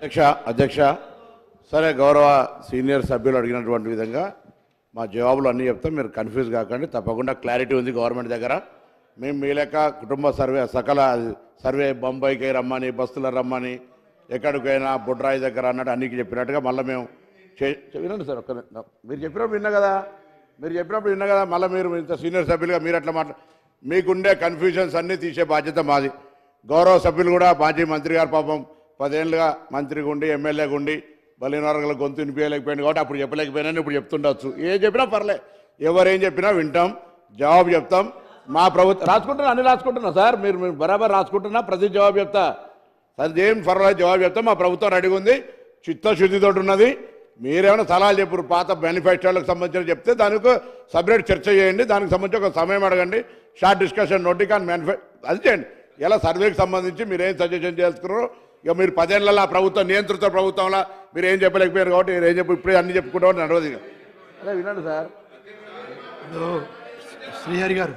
అధ్యక్ష సరే గౌరవ సీనియర్ సభ్యులు అడిగినటువంటి విధంగా మా జవాబులు అన్నీ చెప్తాం. మీరు కన్ఫ్యూజ్ కాకండి. తప్పకుండా క్లారిటీ ఉంది గవర్నమెంట్ దగ్గర. మేము మీ లెక్క కుటుంబ సర్వే సకల సర్వే బొంబాయికి రమ్మని, బస్సులో రమ్మని, ఎక్కడికైనా బొడ్రాయి దగ్గర అన్నట్టు అన్నికి చెప్పినట్టుగా మళ్ళీ మేము వినండి సార్. మీరు చెప్పినప్పుడు విన్నా కదా, మళ్ళీ మీరు ఇంత సీనియర్ సభ్యులుగా మీరు అట్లా మీకుండే కన్ఫ్యూజన్స్ అన్నీ తీసే బాధ్యత మాది. గౌరవ సభ్యులు కూడా మాజీ మంత్రి గారు పాపం 10 ఏళ్ళుగా మంత్రిగా ఉండి ఎమ్మెల్యేగా ఉండి బలిన వర్గాల గొంతు వినిపించలేకపోయింది కాబట్టి అప్పుడు చెప్పలేకపోయినా ఇప్పుడు చెప్తుండొచ్చు. ఏం చెప్పినా పర్లే, ఎవరేం చెప్పినా వింటాం, జవాబు చెప్తాం. మా ప్రభుత్వం అన్ని రాసుకుంటున్నా సార్, మీరు బరాబర్ రాసుకుంటున్నా, ప్రతి జవాబు చెప్తా సార్, ఏం పర్వాలేదు జవాబు చెప్తా. మా ప్రభుత్వం రెడీగా ఉంది, చిత్తశుద్ధితో ఉన్నది. మీరేమైనా సలహాలు చెప్పారు పాత మేనిఫెస్టోలకు సంబంధించిన చెప్తే దానికి సపరేట్ చర్చ చేయండి, దానికి సంబంధించి ఒక సమయం అడగండి, షార్ట్ డిస్కషన్ నోటికి అని అది చేయండి. ఇలా సర్వేకి సంబంధించి మీరు ఏం సజెషన్ చేసుకున్నారో ఇక మీరు 10 ఏళ్ళ ప్రభుత్వం నియంత్రిత ప్రభుత్వంలో మీరు ఏం చెప్పలేకపోయారు కాబట్టి ఏం ఇప్పుడే అన్ని చెప్పుకుంటామని నడవదు. ఇక అదే వినండి సార్. శ్రీహరి గారు